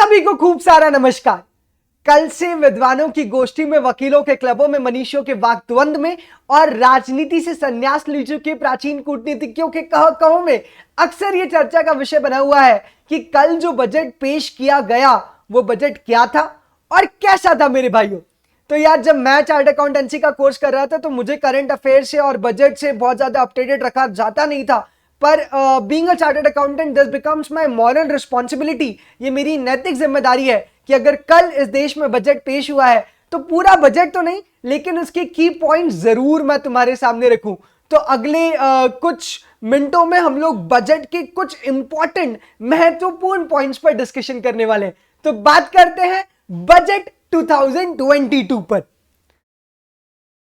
सभी को खूब सारा नमस्कार। कल से विद्वानों की गोष्ठी में, वकीलों के क्लबों में, मनीषियों के वाकद्वंद में और राजनीति से संन्यास ले चुके प्राचीन कूटनीतिज्ञों के कहों में अक्सर ये चर्चा का विषय बना हुआ है कि कल जो बजट पेश किया गया वो बजट क्या था और कैसा था। मेरे भाइयों, तो यार जब मैं चार्ट अकाउंटेंसी का कोर्स कर रहा था तो मुझे करंट अफेयर से और बजट से बहुत ज्यादा अपडेटेड रखा जाता नहीं था, पर being a chartered accountant this becomes my moral responsibility. ये मेरी नैतिक जिम्मेदारी है कि अगर कल इस देश में बजट पेश हुआ है तो पूरा बजट तो नहीं लेकिन उसके की पॉइंट जरूर मैं तुम्हारे सामने रखूं। तो अगले कुछ मिनटों में हम लोग बजट के कुछ इंपॉर्टेंट महत्वपूर्ण पॉइंट्स पर डिस्कशन करने वाले हैं। तो बात करते हैं बजट 2022 पर।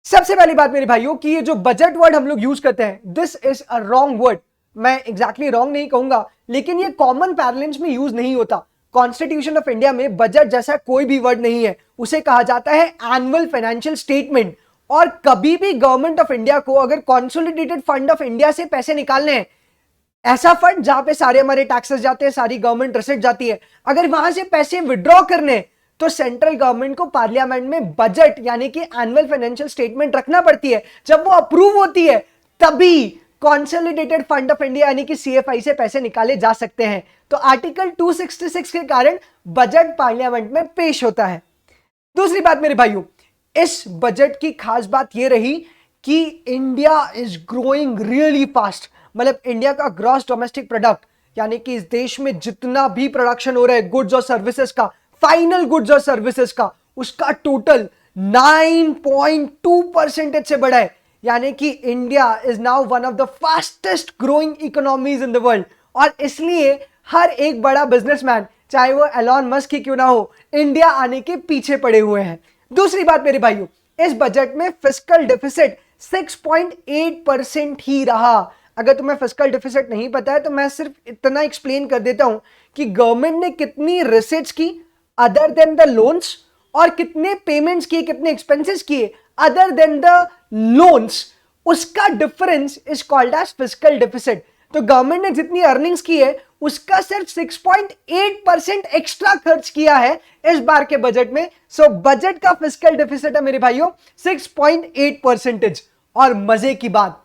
सबसे पहली बात मेरे भाइयों कि ये जो बजट वर्ड हम लोग यूज करते हैं, this is a wrong word. मैं एग्जैक्टली रॉन्ग नहीं कहूंगा, लेकिन ये कॉमन पैरेलेंस में यूज नहीं होता। कॉन्स्टिट्यूशन ऑफ इंडिया में बजट जैसा कोई भी वर्ड नहीं है, उसे कहा जाता है एनुअल फाइनेंशियल स्टेटमेंट। और कभी भी गवर्नमेंट ऑफ इंडिया को अगर कंसोलिडेटेड फंड ऑफ इंडिया से पैसे निकालने हैं, ऐसा फंड जहां पे सारे हमारे टैक्सेस जाते हैं, सारी गवर्नमेंट रिसिट जाती है, अगर वहां से पैसे विड्रॉ करने तो सेंट्रल गवर्नमेंट को पार्लियामेंट में बजट यानी कि एनुअल फाइनेंशियल स्टेटमेंट रखना पड़ती है। जब वो अप्रूव होती है तभी कंसोलिडेटेड फंड ऑफ इंडिया यानी कि सीएफआई से पैसे निकाले जा सकते हैं। तो आर्टिकल 266 के कारण बजट पार्लियामेंट में पेश होता है। दूसरी बात मेरे भाइयों, इस बजट की खास बात यह रही कि India is growing really fast. मतलब इंडिया का ग्रॉस डोमेस्टिक प्रोडक्ट यानी कि इस देश में जितना भी प्रोडक्शन हो रहा है गुड्स और सर्विसेज का, फाइनल गुड्स और सर्विसेज का, उसका टोटल 9.2% से बढ़ा है। यानी कि India is now one of the fastest growing economies in the world. और इसलिए हर एक बड़ा बिजनेसमैन, चाहे वो एलॉन मस्क ही क्यों ना हो, इंडिया आने के पीछे पड़े हुए हैं। दूसरी बात मेरे भाइयों, इस बजट में फिस्कल डेफिसिट 6.8% ही रहा। अगर तुम्हें फिस्कल डेफिसिट नहीं पता है तो मैं सिर्फ इतना एक्सप्लेन कर देता हूं कि गवर्नमेंट ने कितनी रिसीट्स की अदर देन द लोन्स और कितने पेमेंट्स किए, कितने एक्सपेंसेस किए अदर देन द लोन्स, उसका difference is called as fiscal deficit. तो गवर्नमेंट ने जितनी अर्निंग्स की है उसका सिर्फ 6.8% एक्स्ट्रा खर्च किया है इस बार के बजट में। सो बजट का फिस्कल डेफिसिट है मेरे भाइयों 6.8%। और मजे की बात,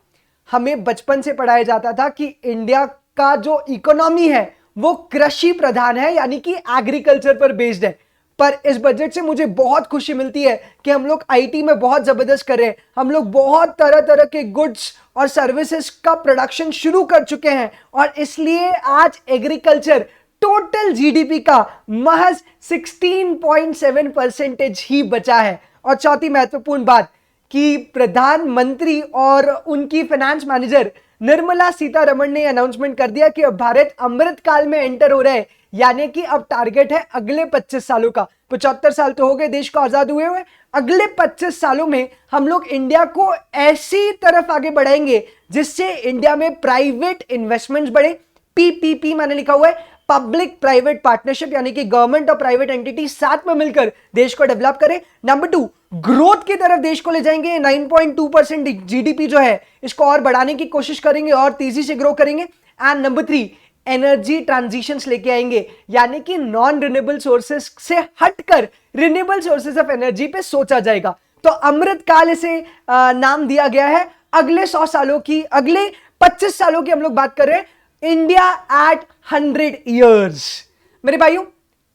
हमें बचपन से पढ़ाया जाता था कि इंडिया का जो इकोनॉमी है वो कृषि प्रधान है यानी कि एग्रीकल्चर पर बेस्ड है। पर इस बजट से मुझे बहुत खुशी मिलती है कि हम लोग आईटी में बहुत जबरदस्त कर रहे हैं। हम लोग बहुत तरह तरह के गुड्स और सर्विसेज का प्रोडक्शन शुरू कर चुके हैं और इसलिए आज एग्रीकल्चर टोटल जीडीपी का महज 16.7% ही बचा है। और चौथी महत्वपूर्ण बात कि प्रधानमंत्री और उनकी फाइनेंस मैनेजर निर्मला सीतारमण ने अनाउंसमेंट कर दिया कि अब भारत अमृत काल में एंटर हो रहा है। यानी कि अब टारगेट है अगले 25 सालों का। 75 साल तो हो गए देश को आजाद हुए हुए, अगले 25 सालों में हम लोग इंडिया को ऐसी तरफ आगे बढ़ाएंगे जिससे इंडिया में प्राइवेट इन्वेस्टमेंट्स बढ़े। पीपीपी मैंने लिखा हुआ है, पब्लिक प्राइवेट पार्टनरशिप, यानी कि गवर्नमेंट और प्राइवेट एंटिटी साथ में मिलकर देश को डेवलप करे। नंबर 2, ग्रोथ की तरफ देश को ले जाएंगे। 9.2% जीडीपी जो है इसको और बढ़ाने की कोशिश करेंगे और तेजी से ग्रो करेंगे। एंड नंबर 3, एनर्जी ट्रांजिशंस लेके आएंगे, यानी कि नॉन रिन्यूएबल सोर्सेस से हटकर रिन्यूएबल सोर्सेस ऑफ एनर्जी पे सोचा जाएगा। तो अमृत काल इसे नाम दिया गया है। अगले 100 सालों की, अगले 25 सालों की हम लोग बात कर रहे हैं। India at 100 years. मेरे भाइयों,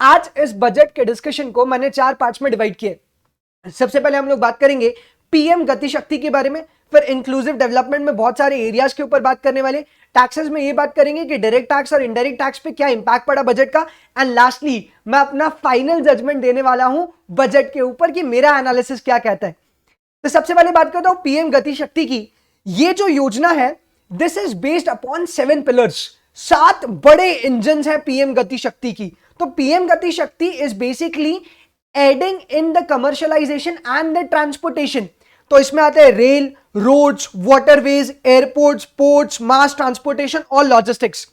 आज इस बजट के डिस्कशन को मैंने 4 पार्ट्स में डिवाइड किए। सबसे पहले हम लोग बात करेंगे पीएम गति शक्ति के बारे में, फिर इंक्लूसिव डेवलपमेंट में बहुत सारे एरियाज के ऊपर बात करने वाले, टैक्सेस में ये बात करेंगे कि डायरेक्ट टैक्स और इनडायरेक्ट टैक्स पे क्या इंपैक्ट पड़ा बजट का, एंड लास्टली मैं अपना फाइनल जजमेंट देने वाला हूं बजट के ऊपर कि मेरा एनालिसिस क्या कहता है। तो सबसे पहले बात करता हूं पीएम गति शक्ति की। ये जो योजना है this is based upon 7 pillars. 7 बड़े इंजन है पीएम गति शक्ति की। तो PM Gati Shakti is basically adding in the commercialisation and the transportation. तो इसमें आते हैं rail, roads, waterways, airports, ports, mass transportation और लॉजिस्टिक्स।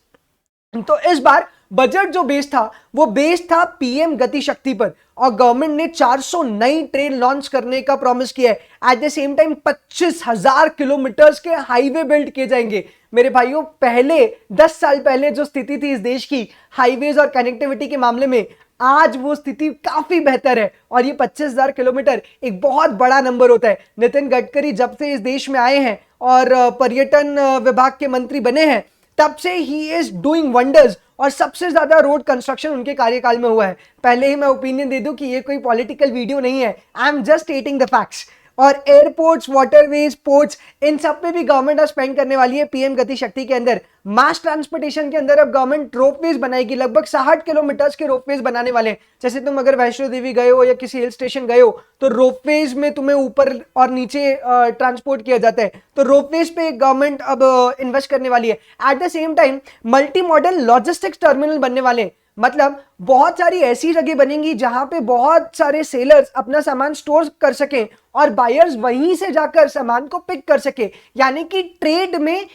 तो इस बार बजट जो बेस था वो बेस था पीएम गति शक्ति पर, और गवर्नमेंट ने 400 नई ट्रेन लॉन्च करने का प्रॉमिस किया है। At the same time 25,000 kilometres के हाईवे बिल्ड किए जाएंगे। मेरे भाइयों, पहले 10 साल पहले जो स्थिति थी इस देश की हाईवेज और कनेक्टिविटी के मामले में, आज वो स्थिति काफी बेहतर है और ये 25,000 किलोमीटर एक बहुत बड़ा नंबर होता है। नितिन गडकरी जब से इस देश में आए हैं और पर्यटन विभाग के मंत्री बने हैं, तब से ही इज डूइंग वंडर्स और सबसे ज्यादा रोड कंस्ट्रक्शन उनके कार्यकाल में हुआ है। पहले ही मैं ओपिनियन दे दूं कि ये कोई पॉलिटिकल वीडियो नहीं है, I am just stating the facts. और एयरपोर्ट्स, वाटरवेज, पोर्ट्स, इन सब पे भी गवर्नमेंट अब स्पेंड करने वाली है पीएम गति शक्ति के अंदर। मास ट्रांसपोर्टेशन के अंदर अब गवर्नमेंट रोपवेज बनाएगी, लगभग 60 किलोमीटर के रोपवेज बनाने वाले हैं। जैसे तुम अगर वैष्णो देवी गए हो या किसी हिल स्टेशन गए हो तो रोपवेज में तुम्हें ऊपर और नीचे ट्रांसपोर्ट किया जाता है, तो रोपवेज पे गवर्नमेंट अब इन्वेस्ट करने वाली है। At the same time multi modal logistics terminal बनने वाले हैं, मतलब बहुत सारी ऐसी जगह बनेंगी जहां पे बहुत सारे सेलर्स अपना सामान स्टोर कर सकें और बायर्स वहीं से जाकर सामान को पिक कर सके। यानी कि ट्रेड में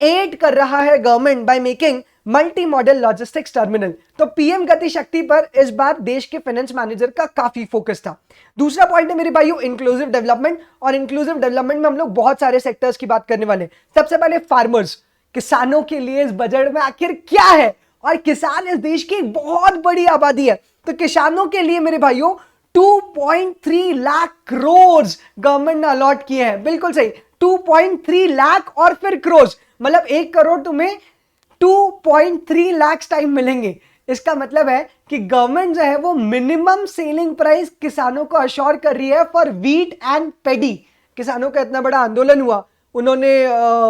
एड कर रहा है government by making multi modal logistics terminal. तो पीएम गति शक्ति पर इस बार देश के फाइनेंस मैनेजर का काफी फोकस था। दूसरा पॉइंट है मेरे भाइयों इंक्लूसिव डेवलपमेंट, और इंक्लूसिव डेवलपमेंट में हम लोग बहुत सारे सेक्टर्स की बात करने वाले हैं। सबसे पहले फार्मर्स, किसानों के लिए इस बजट में आखिर क्या है, और किसान इस देश की बहुत बड़ी आबादी है। तो किसानों के लिए मेरे भाइयों 2.3 लाख करोड़ गवर्नमेंट ने अलॉट किए हैं। बिल्कुल सही, 2.3 लाख और फिर करोड़, मतलब 1 करोड़ तुम्हें 2.3 लाख टाइम मिलेंगे। इसका मतलब है कि गवर्नमेंट जो है वो मिनिमम सेलिंग प्राइस किसानों को अश्योर कर रही है फॉर व्हीट एंड पेडी। किसानों का इतना बड़ा आंदोलन हुआ, उन्होंने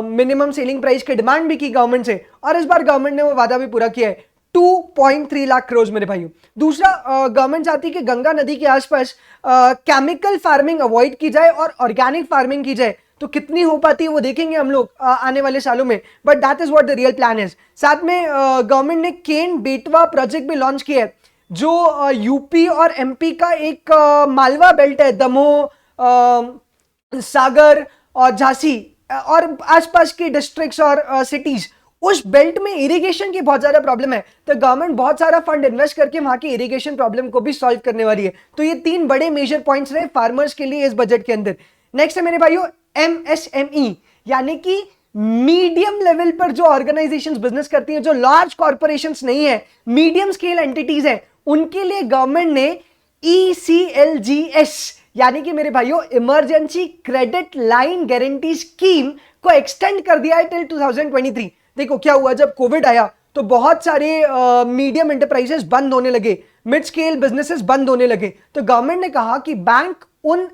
मिनिमम सेलिंग प्राइस की डिमांड भी की गवर्नमेंट से, और इस बार गवर्नमेंट ने वो वादा भी पूरा किया है। 2.3 लाख करोड़ मेरे भाइयों। दूसरा, गवर्नमेंट चाहती है कि गंगा नदी के आसपास केमिकल फार्मिंग अवॉइड की जाए और ऑर्गेनिक फार्मिंग की जाए। तो कितनी हो पाती है वो देखेंगे हम लोग आने वाले सालों में, but that is what the real plan is. साथ में गवर्नमेंट ने केन बेटवा प्रोजेक्ट भी लॉन्च किया है, जो यूपी और एमपी का एक मालवा बेल्ट है, दमोह, सागर और झांसी और आसपास की डिस्ट्रिक्ट्स और सिटीज, उस बेल्ट में इरिगेशन की बहुत ज्यादा प्रॉब्लम है। तो गवर्नमेंट बहुत सारा फंड इन्वेस्ट करके वहां की इरिगेशन प्रॉब्लम को भी सॉल्व करने वाली है। तो ये 3 बड़े मेजर पॉइंट्स रहे फार्मर्स के लिए इस बजट के अंदर। नेक्स्ट है मेरे भाइयों एमएसएमई, यानी कि मीडियम लेवल पर जो ऑर्गेनाइजेशंस बिजनेस करती हैं, जो लार्ज कॉर्पोरेशंस नहीं है, मीडियम स्केल एंटिटीज हैं, उनके लिए गवर्नमेंट ने ECLGS यानी कि मेरे भाइयों emergency credit line guarantee scheme को एक्सटेंड कर दिया है टिल 2023। देखो क्या हुआ, जब कोविड आया तो बहुत सारे मीडियम एंटरप्राइजेस बंद होने लगे, मिड स्केल बिजनेसेस बंद होने लगे। तो गवर्नमेंट ने कहा कि बैंक उन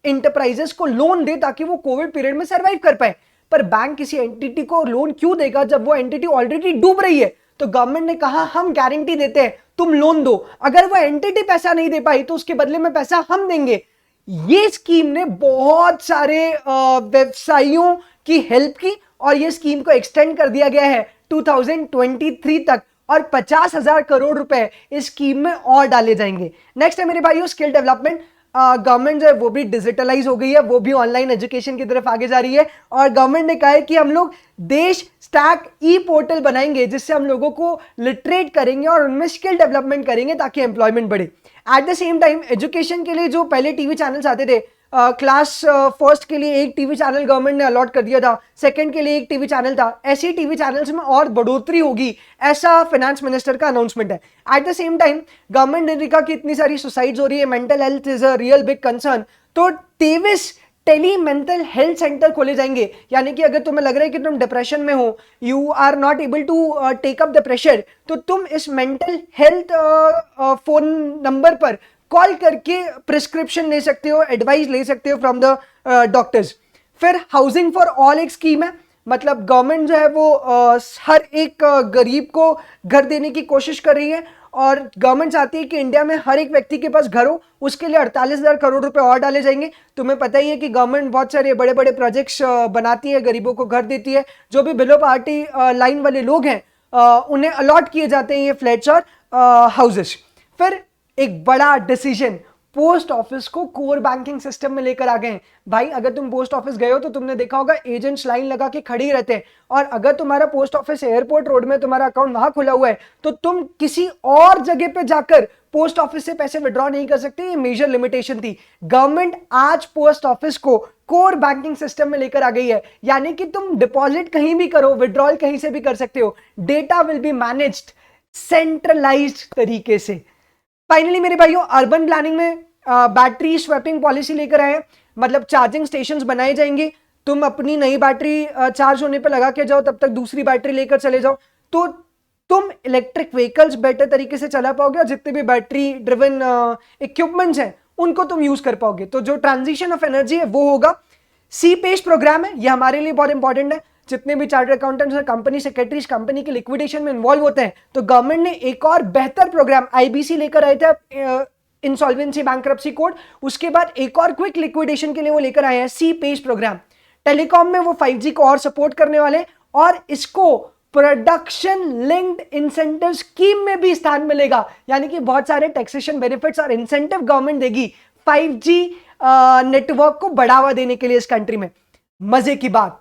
एंटरप्राइजेस को लोन दे ताकि वो कोविड पीरियड में सर्वाइव कर पाए। पर बैंक किसी एंटिटी को लोन क्यों देगा जब वो एंटिटी ऑलरेडी डूब रही है? तो गवर्नमेंट ने कहा हम गारंटी देते हैं, तुम लोन दो, अगर वो एंटिटी पैसा नहीं दे पाई तो उसके बदले में पैसा हम देंगे। ये स्कीम ने बहुत सारे व्यवसायियों की हेल्प की और ये स्कीम को एक्सटेंड कर दिया गया है 2023 तक, और 50,000 करोड़ रुपए इस स्कीम में और डाले जाएंगे। नेक्स्ट है मेरे भाइयों स्किल डेवलपमेंट। गवर्नमेंट जो है वो भी डिजिटलाइज हो गई है, वो भी ऑनलाइन एजुकेशन की तरफ आगे जा रही है, और गवर्नमेंट ने कहा है कि हम लोग देश स्टैक ई पोर्टल बनाएंगे जिससे हम लोगों को लिटरेट करेंगे और उनमें स्किल डेवलपमेंट करेंगे ताकि एम्प्लॉयमेंट बढ़े। At the same time education के लिए जो पहले टीवी चैनल्स आते थे, क्लास फर्स्ट के लिए एक टीवी चैनल गवर्नमेंट ने अलॉट कर दिया था, सेकंड के लिए एक टीवी चैनल था, ऐसी टीवी चैनल्स में और बढ़ोतरी होगी, ऐसा फाइनेंस मिनिस्टर का अनाउंसमेंट है। At the same time government ने देखा कि इतनी सारी सुसाइड्स हो रही है, mental health is a real big concern, तो 23 टेली मेंटल हेल्थ सेंटर खोले जाएंगे। यानी कि अगर तुम्हें लग रहा है कि तुम डिप्रेशन में हो, you are not able to take up the pressure, तो तुम इस मेंटल हेल्थ फोन नंबर पर कॉल करके प्रिस्क्रिप्शन ले सकते हो, एडवाइस ले सकते हो फ्रॉम द डॉक्टर्स। फिर हाउसिंग फॉर ऑल एक स्कीम है, मतलब गवर्नमेंट जो है वो हर एक गरीब को घर देने की कोशिश कर रही है, और गवर्नमेंट चाहती है कि इंडिया में हर एक व्यक्ति के पास घर हो। उसके लिए 48,000 करोड़ रुपए और डाले जाएंगे। तुम्हें पता ही है कि गवर्नमेंट बहुत सारे बड़े बड़े प्रोजेक्ट्स बनाती है, गरीबों को घर देती है। जो भी बिलो पार्टी लाइन वाले लोग हैं उन्हें अलॉट किए जाते हैं ये फ्लैट्स और हाउसेस। फिर एक बड़ा डिसीजन, पोस्ट ऑफिस को कोर बैंकिंग सिस्टम में लेकर आ गए हैं। भाई अगर तुम पोस्ट ऑफिस गए हो तो तुमने देखा होगा एजेंट्स लाइन लगा के खड़ी रहते हैं, और अगर तुम्हारा पोस्ट ऑफिस एयरपोर्ट रोड में तुम्हारा अकाउंट वहां खुला हुआ है तो तुम किसी और जगह पे जाकर पोस्ट ऑफिस से पैसे विड्रॉ नहीं कर सकते। ये मेजर लिमिटेशन थी। गवर्नमेंट आज पोस्ट ऑफिस को कोर बैंकिंग सिस्टम में लेकर आ गई है, यानी कि तुम डिपॉजिट कहीं भी करो, विड्रॉल कहीं से भी कर सकते हो। Data will be managed centralised तरीके से। फाइनली मेरे भाइयों अर्बन प्लानिंग में बैटरी स्वैपिंग पॉलिसी लेकर आए हैं, मतलब चार्जिंग स्टेशंस बनाए जाएंगे, तुम अपनी नई बैटरी चार्ज होने पे लगा के जाओ, तब तक दूसरी बैटरी लेकर चले जाओ, तो तुम इलेक्ट्रिक व्हीकल्स बेटर तरीके से चला पाओगे और जितने भी बैटरी ड्रिवन इक्विपमेंट्स हैं उनको तुम यूज कर पाओगे। तो जो ट्रांजिशन ऑफ एनर्जी है वो होगा। सी पेज प्रोग्राम है, ये हमारे लिए बहुत इंपॉर्टेंट है। जितने भी चार्टर्ड अकाउंटेंट्स और कंपनी सेक्रेटरीज कंपनी के लिक्विडेशन में इन्वॉल्व होते हैं, तो गवर्नमेंट ने एक और बेहतर प्रोग्राम आईबीसी लेकर आए थे, इंसॉल्वेंसी बैंक्रप्सी कोड। उसके बाद एक और क्विक लिक्विडेशन के लिए वो लेकर आए हैं सी पेज प्रोग्राम। टेलीकॉम में वो 5G को और सपोर्ट करने वाले, और इसको प्रोडक्शन लिंक्ड इंसेंटिव स्कीम में भी स्थान मिलेगा, यानी कि बहुत सारे टैक्सेशन बेनिफिट्स और इंसेंटिव गवर्नमेंट देगी 5G नेटवर्क को बढ़ावा देने के लिए इस कंट्री में। मजे की बात,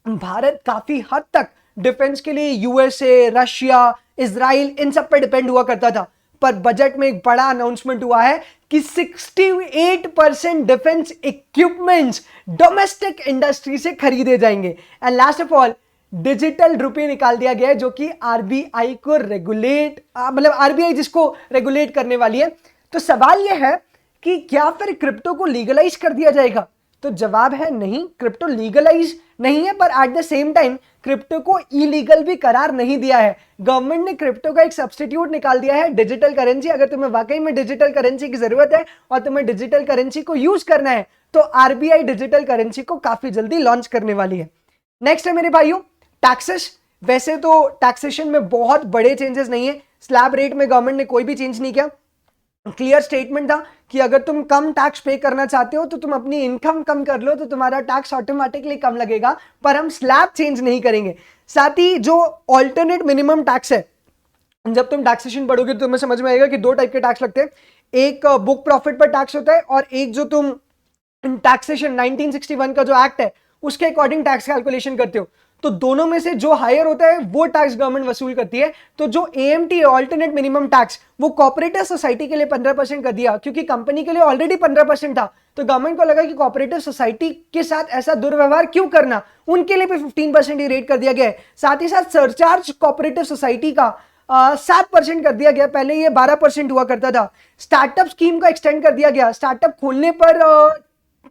भारत काफी हद तक डिफेंस के लिए यूएसए, रशिया, इजराइल इन सब पे डिपेंड हुआ करता था, पर बजट में एक बड़ा अनाउंसमेंट हुआ है कि 68% डिफेंस इक्विपमेंट्स डोमेस्टिक इंडस्ट्री से खरीदे जाएंगे। And last of all digital रुपए निकाल दिया गया है, जो कि आरबीआई को रेगुलेट, मतलब आरबीआई जिसको रेगुलेट करने वाली है। तो सवाल यह है कि क्या फिर क्रिप्टो को लीगलाइज कर दिया जाएगा? तो जवाब है नहीं, क्रिप्टो लीगलाइज नहीं है, पर at the same time crypto को इलीगल भी करार नहीं दिया है। गवर्नमेंट ने क्रिप्टो का एक सब्स्टिट्यूट निकाल दिया है, डिजिटल करेंसी। अगर तुम्हें वाकई में डिजिटल करेंसी की जरूरत है और तुम्हें डिजिटल करेंसी को यूज करना है, तो आरबीआई डिजिटल करेंसी को काफी जल्दी लॉन्च करने वाली है। नेक्स्ट है मेरे भाइयों टैक्सेस। वैसे तो टैक्सेशन में बहुत बड़े चेंजेस नहीं है, स्लैब रेट में गवर्नमेंट ने कोई भी चेंज नहीं किया। क्लियर स्टेटमेंट था कि अगर तुम कम टैक्स पे करना चाहते हो तो तुम अपनी इनकम कम कर लो, तो तुम्हारा टैक्स ऑटोमेटिकली कम लगेगा, पर हम स्लैब चेंज नहीं करेंगे। साथ ही जो ऑल्टरनेट मिनिमम टैक्स है, जब तुम टैक्सेशन पढ़ोगे तो तुम्हें समझ में आएगा कि दो टाइप के टैक्स लगते हैं। एक बुक प्रॉफिट पर टैक्स होता है, और एक जो तुम टैक्सेशन 1961 का जो एक्ट है उसके अकॉर्डिंग टैक्स कैलकुलेशन करते हो, तो दोनों में से जो हायर होता है वो टैक्स गवर्नमेंट वसूल करती है। तो जो एएमटी ऑल्टरनेट मिनिमम टैक्स, वो कॉर्पोरेटिव सोसाइटी के लिए 15% कर दिया, क्योंकि कंपनी के लिए ऑलरेडी 15% था। तो गवर्नमेंट को लगा कि कॉर्पोरेटिव सोसाइटी के साथ ऐसा दुर्व्यवहार क्यों करना, उनके लिए भी 15% ही रेट कर दिया गया है। साथ ही साथ सरचार्ज कॉर्पोरेटिव सोसाइटी का 7% कर दिया गया, पहले ये 12% हुआ करता था। स्टार्टअप स्कीम को एक्सटेंड कर दिया गया, स्टार्टअप खोलने पर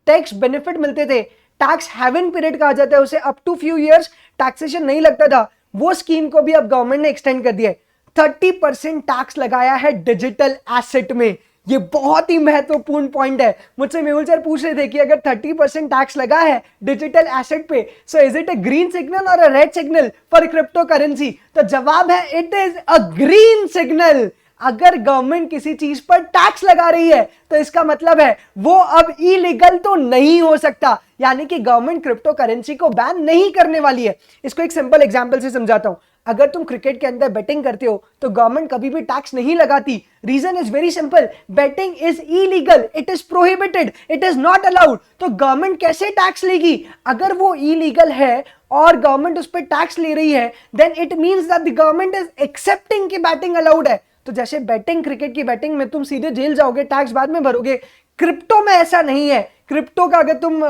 टैक्स बेनिफिट मिलते थे, टैक्स हेवन पीरियड कहा जाता है उसे, up to few years taxation नहीं लगता था, वो स्कीम को भी अब गवर्नमेंट ने एक्सटेंड कर दिया है। 30% टैक्स लगाया है डिजिटल एसेट में, ये बहुत ही महत्वपूर्ण पॉइंट है। मुझसे मेहुल सर पूछ रहे थे कि अगर 30% टैक्स लगा है डिजिटल एसेट पे, so is it a green signal और a red signal for crypto currency? तो जवाब है it is a green signal. अगर गवर्नमेंट किसी चीज पर टैक्स लगा रही है तो इसका मतलब है वो अब इलीगल तो नहीं हो सकता, यानी कि गवर्नमेंट क्रिप्टो करेंसी को बैन नहीं करने वाली है। इसको एक सिंपल एग्जांपल से समझाता हूं। अगर तुम क्रिकेट के अंदर बेटिंग करते हो तो गवर्नमेंट कभी भी टैक्स नहीं लगाती। Reason is very simple, betting is illegal, it is prohibited, it is not allowed. तो गवर्नमेंट कैसे टैक्स लेगी? अगर वो इलीगल है और गवर्नमेंट उस पर टैक्स ले रही है, then it means that the government is accepting कि बैटिंग अलाउड है। तो जैसे बैटिंग, क्रिकेट की बैटिंग में तुम सीधे जेल जाओगे, टैक्स बाद में भरोगे, क्रिप्टो में ऐसा नहीं है। क्रिप्टो का अगर तुम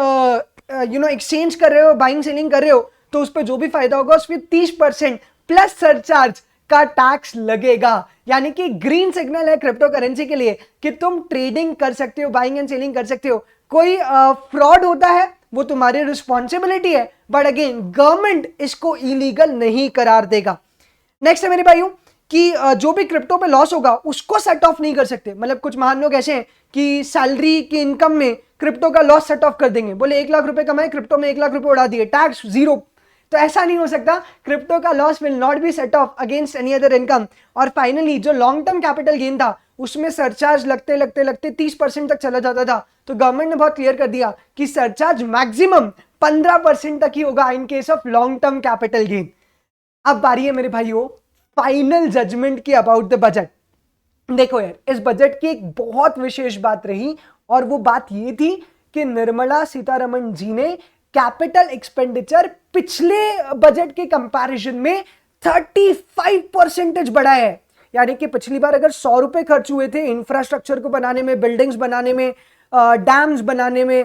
एक्सचेंज कर रहे हो, बाइंग सेलिंग कर रहे हो, तो उस पर जो भी फायदा होगा उसमें 30% प्लस सरचार्ज का टैक्स लगेगा। यानी कि ग्रीन सिग्नल है क्रिप्टो करेंसी के लिए कि तुम ट्रेडिंग कर सकते हो, बाइंग एंड सेलिंग कर सकते हो। कोई फ्रॉड होता है वो तुम्हारी रिस्पॉन्सिबिलिटी है, बट अगेन गवर्नमेंट इसको इलीगल नहीं करार देगा। नेक्स्ट है मेरे भाइयों कि जो भी क्रिप्टो पे लॉस होगा उसको सेट ऑफ नहीं कर सकते। मतलब कुछ महान लोग ऐसे हैं कि सैलरी की इनकम में क्रिप्टो का लॉस सेट ऑफ कर देंगे, बोले 1 लाख रुपए कमाए, क्रिप्टो में 1 लाख रुपए उड़ा दिए, टैक्स जीरो। तो ऐसा नहीं हो सकता, क्रिप्टो का loss will not be set of against any other income. और फाइनली जो लॉन्ग टर्म कैपिटल गेन था उसमें सरचार्ज लगते लगते लगते 30% तक चला जाता था। तो गवर्नमेंट ने बहुत क्लियर कर दिया कि सरचार्ज मैक्सिमम 15% तक ही होगा in case of long term capital gain. अब बारी है मेरे भाइयों फाइनल जजमेंट की अबाउट द बजट। देखो यार, इस बजट की एक बहुत विशेष बात रही, और वो बात ये थी कि निर्मला सीतारमण जी ने कैपिटल एक्सपेंडिचर पिछले बजट के कंपैरिजन में 35% बढ़ाया है। यानी कि पिछली बार अगर 100 रुपए खर्च हुए थे इंफ्रास्ट्रक्चर को बनाने में, बिल्डिंग्स बनाने में, डैम्स बनाने में,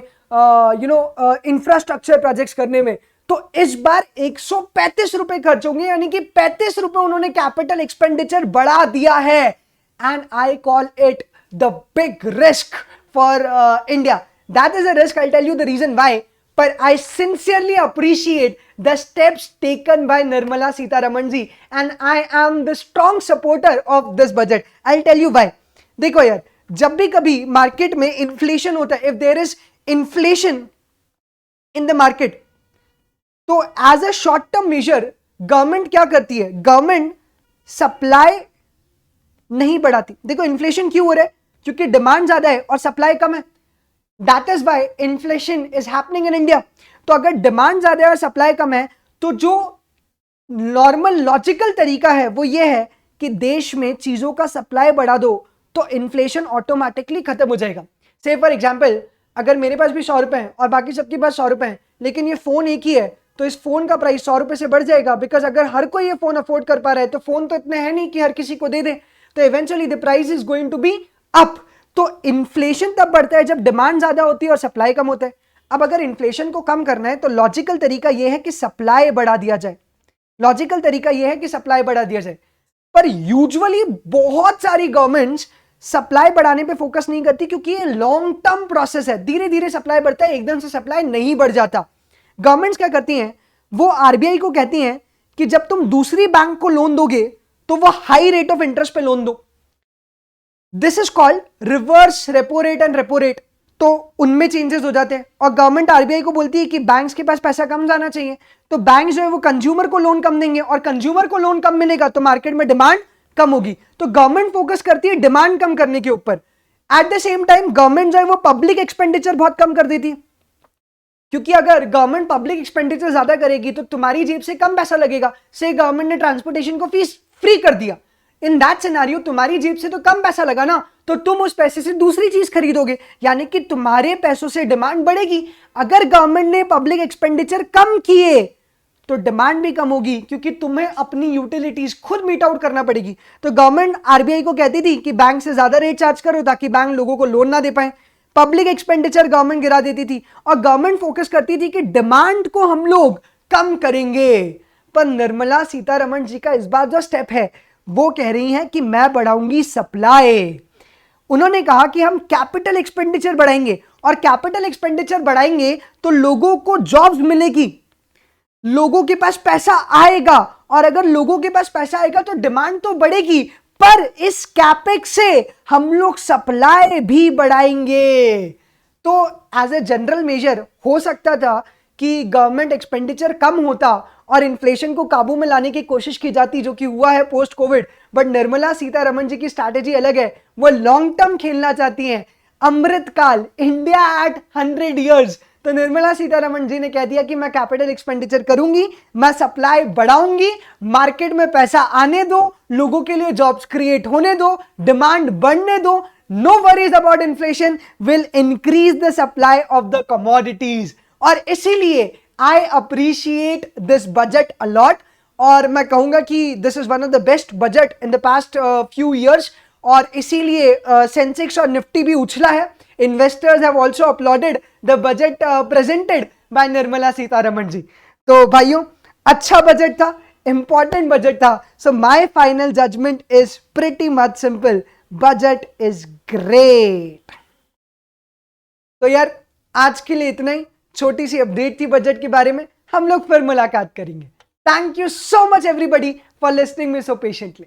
इंफ्रास्ट्रक्चर प्रोजेक्ट्स करने में, तो इस बार 135 रुपए खर्च होंगे। यानी कि 35 रुपए उन्होंने कैपिटल एक्सपेंडिचर बढ़ा दिया है। and I call it the big risk for India. That is a risk. I'll tell you the reason why. But I sincerely appreciate the steps taken by Nirmala Sitharaman ji, and I am the strong supporter of this budget. I'll tell you why. देखो यार, जब भी कभी market में inflation होता है, if there is inflation in the market, तो as a short term measure government क्या करती है? गवर्नमेंट सप्लाई नहीं बढ़ाती. देखो इन्फ्लेशन क्यों हो रहा है? क्योंकि डिमांड ज्यादा है और सप्लाई कम है. That is why inflation is happening in India. तो अगर डिमांड ज्यादा है और सप्लाई कम है, तो जो नॉर्मल लॉजिकल तरीका है वो ये है कि देश में चीजों का सप्लाई बढ़ा दो तो इन्फ्लेशन ऑटोमेटिकली खत्म हो जाएगा. से फॉर एग्जाम्पल, अगर मेरे पास भी 100 रुपए हैं और बाकी सबके पास 100 रुपए हैं, लेकिन ये फोन एक ही है, तो इस फोन का प्राइस 100 रुपए से बढ़ जाएगा. बिकॉज अगर हर कोई ये फोन अफोर्ड कर पा रहा है, तो फोन तो इतने हैं नहीं कि हर किसी को दे दे, तो eventually the price is going to be up. तो इन्फ्लेशन तब बढ़ता है जब डिमांड ज्यादा होती है और सप्लाई कम होता है. अब अगर इन्फ्लेशन को कम करना है तो लॉजिकल तरीका यह है कि सप्लाई बढ़ा दिया जाए. लॉजिकल तरीका यह है कि सप्लाई बढ़ा दिया जाए. पर यूजुअली बहुत सारी गवर्नमेंट्स सप्लाई बढ़ाने पे फोकस नहीं करती, क्योंकि ये लॉन्ग टर्म प्रोसेस है. धीरे धीरे सप्लाई बढ़ता है, एकदम से सप्लाई नहीं बढ़ जाता. गवर्नमेंट्स क्या करती हैं? वो आरबीआई को कहती हैं कि जब तुम दूसरी बैंक को लोन दोगे तो वो हाई रेट ऑफ इंटरेस्ट पे लोन दो. This is called reverse repo rate and repo rate. तो उनमें चेंजेस हो जाते हैं और गवर्नमेंट आरबीआई को बोलती है कि बैंक्स के पास पैसा कम जाना चाहिए, तो बैंक जो है वो कंज्यूमर को लोन कम देंगे, और कंज्यूमर को लोन कम मिलेगा तो मार्केट में डिमांड कम होगी. तो गवर्नमेंट फोकस करती है डिमांड कम करने के ऊपर. At the same time government जो है वो पब्लिक एक्सपेंडिचर बहुत कम कर देती है, क्योंकि अगर गवर्नमेंट पब्लिक एक्सपेंडिचर ज्यादा करेगी तो तुम्हारी जेब से कम पैसा लगेगा. से गवर्नमेंट ने ट्रांसपोर्टेशन को फीस फ्री कर दिया, इन दैट सिनेरियो तुम्हारी जेब से तो कम पैसा लगा ना, तो तुम उस पैसे से दूसरी चीज खरीदोगे, यानी कि तुम्हारे पैसों से डिमांड बढ़ेगी. अगर गवर्नमेंट ने पब्लिक एक्सपेंडिचर कम किए तो डिमांड भी कम होगी, क्योंकि तुम्हें अपनी यूटिलिटीज खुद मीट आउट करना पड़ेगी. तो गवर्नमेंट आरबीआई को कहती थी कि बैंक से ज्यादा रेट चार्ज करो ताकि बैंक लोगों को लोन ना दे पाए. पब्लिक एक्सपेंडिचर गवर्नमेंट गिरा देती थी और गवर्नमेंट फोकस करती थी कि डिमांड को हम लोग कम करेंगे. पर निर्मला सीतारमण जी का इस बार जो स्टेप है वो कह रही हैं कि मैं बढ़ाऊंगी सप्लाई. उन्होंने कहा कि हम कैपिटल एक्सपेंडिचर बढ़ाएंगे, और कैपिटल एक्सपेंडिचर बढ़ाएंगे तो लोगों को जॉब्स मिलेगी, लोगों के पास पैसा आएगा, और अगर लोगों के पास पैसा आएगा तो डिमांड तो बढ़ेगी, पर इस कैपेक्स से हम लोग सप्लाई भी बढ़ाएंगे. तो एज ए जनरल मेजर हो सकता था कि गवर्नमेंट एक्सपेंडिचर कम होता और इन्फ्लेशन को काबू में लाने की कोशिश की जाती, जो कि हुआ है post covid. But Nirmala Sitharaman ji की स्ट्रैटेजी अलग है. वो लॉन्ग टर्म खेलना चाहती हैं. अमृतकाल, इंडिया एट 100 years. तो निर्मला सीतारमण जी ने कह दिया कि मैं कैपिटल एक्सपेंडिचर करूंगी, मैं सप्लाई बढ़ाऊंगी, मार्केट में पैसा आने दो, लोगों के लिए जॉब्स क्रिएट होने दो, डिमांड बढ़ने दो. No worries about inflation, will increase the supply of the commodities. और इसीलिए I appreciate this budget a lot, और मैं कहूंगा कि this is one of the best budget in the past few years. और इसीलिए सेंसेक्स और निफ्टी भी उछला है. Investors have also applauded the budget presented by Nirmala Sitharaman ji. तो भाइयों, अच्छा बजट था, इंपॉर्टेंट बजट था. So my final judgement is pretty much simple, budget is great. तो यार आज के लिए इतना ही, छोटी सी अपडेट थी बजट के बारे में. हम लोग फिर मुलाकात करेंगे. Thank you so much everybody for listening me so patiently.